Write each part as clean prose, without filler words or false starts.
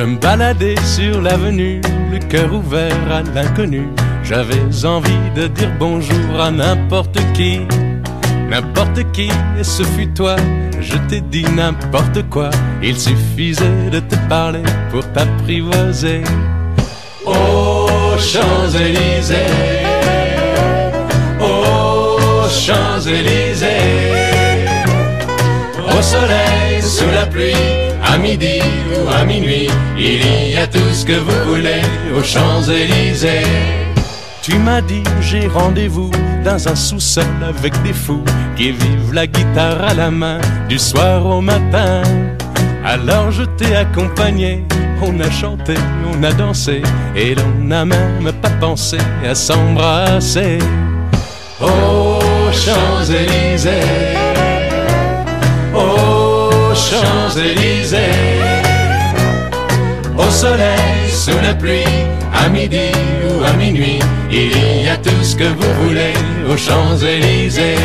Je me baladais sur l'avenue, le cœur ouvert à l'inconnu. J'avais envie de dire bonjour à n'importe qui, et ce fut toi. Je t'ai dit n'importe quoi, il suffisait de te parler pour t'apprivoiser. Aux Champs-Élysées, aux Champs-Élysées, au soleil, sous la pluie, à midi ou à minuit, il y a tout ce que vous voulez aux Champs-Élysées. Tu m'as dit j'ai rendez-vous dans un sous-sol avec des fous qui vivent la guitare à la main du soir au matin. Alors je t'ai accompagné, on a chanté, on a dansé et l'on n'a même pas pensé à s'embrasser. Aux Champs-Élysées, aux Champs-Élysées, au soleil, sous la pluie, à midi ou à minuit, il y a tout ce que vous voulez aux Champs-Élysées.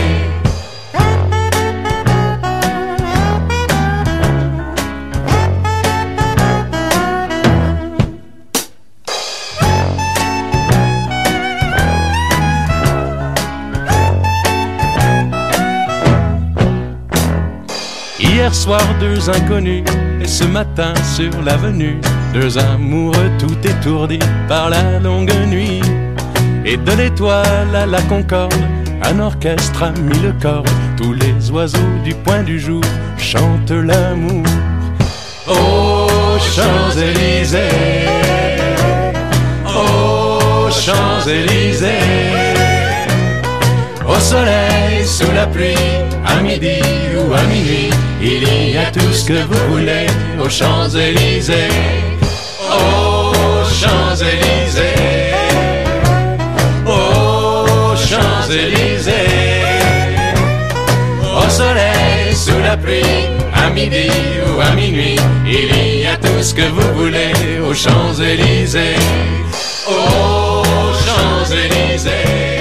Hier soir, deux inconnus, et ce matin sur l'avenue, deux amoureux tout étourdis par la longue nuit. Et de l'étoile à la Concorde, un orchestre a mis le corps. Tous les oiseaux du point du jour chantent l'amour. Aux Champs-Élysées, aux Champs-Élysées, au soleil, sous la pluie, à midi ou à minuit, il y a tout ce que vous voulez aux Champs-Élysées. Aux Champs-Élysées, aux Champs-Élysées, au soleil, sous la pluie, à midi ou à minuit, il y a tout ce que vous voulez aux Champs-Élysées. Aux Champs-Élysées.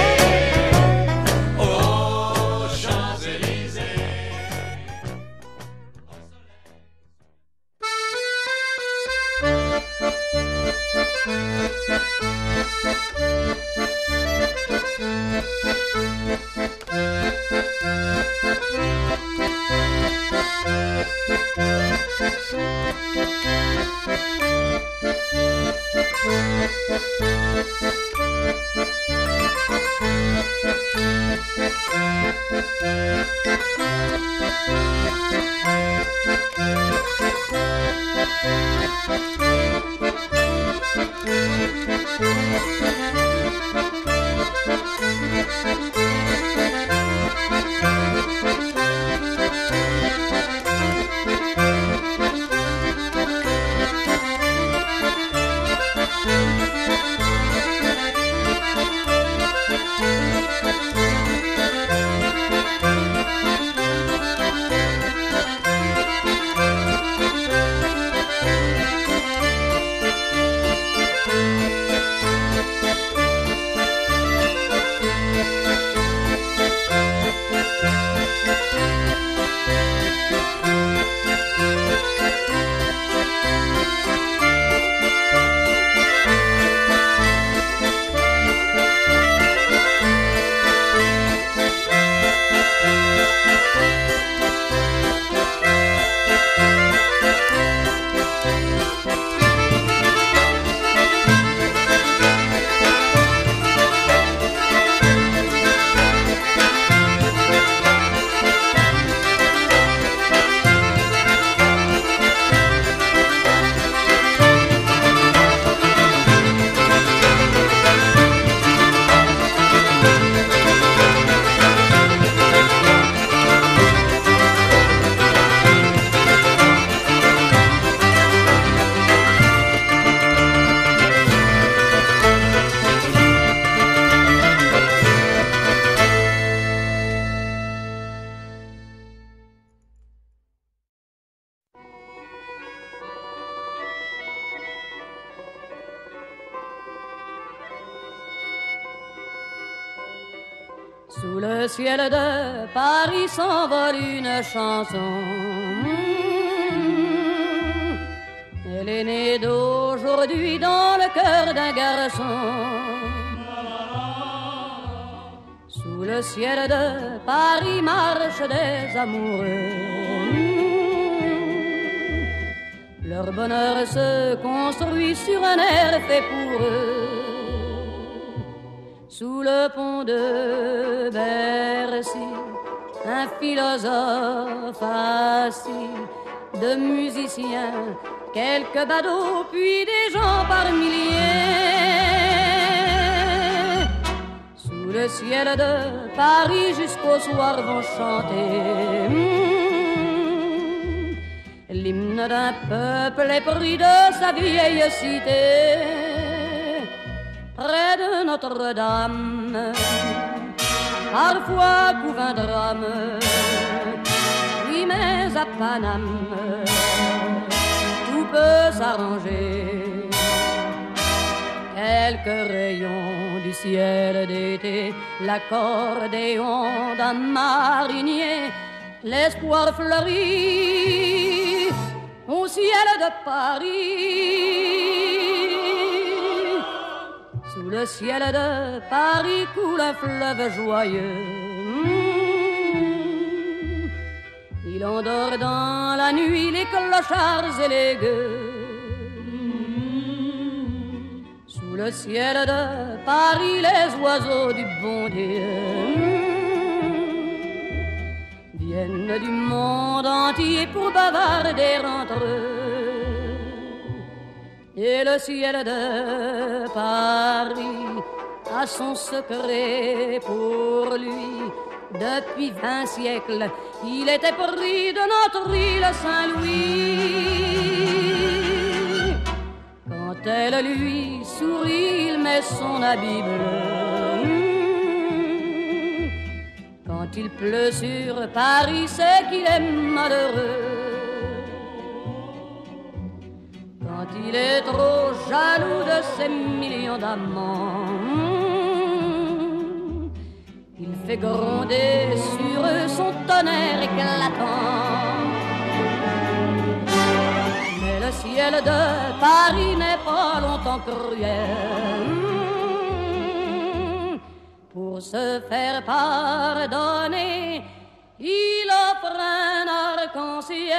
Sous le ciel de Paris s'envole une chanson. Elle est née d'aujourd'hui dans le cœur d'un garçon. Sous le ciel de Paris marchent des amoureux. Leur bonheur se construit sur un air fait pour eux. Sous le pont de Bercy, un philosophe assis, de musiciens, quelques badauds, puis des gens par milliers. Sous le ciel de Paris jusqu'au soir vont chanter l'hymne d'un peuple épris de sa vieille cité. Près de Notre-Dame, parfois couve un drame. Oui, mais à Paname, tout peut s'arranger. Quelques rayons du ciel d'été, l'accordéon d'un marinier, l'espoir fleurit au ciel de Paris. Sous le ciel de Paris coule un fleuve joyeux. Il endort dans la nuit les clochards et les gueux. Sous le ciel de Paris les oiseaux du bon Dieu viennent du monde entier pour bavarder entre eux. Et le ciel de Paris a son secret pour lui. Depuis 20 siècles, il était pris de notre île Saint-Louis. Quand elle lui sourit, il met son habit bleu. Quand il pleut sur Paris, c'est qu'il est malheureux. Quand il est trop jaloux de ses millions d'amants, il fait gronder sur eux son tonnerre éclatant. Mais le ciel de Paris n'est pas longtemps cruel. Pour se faire pardonner, il offre un arc-en-ciel.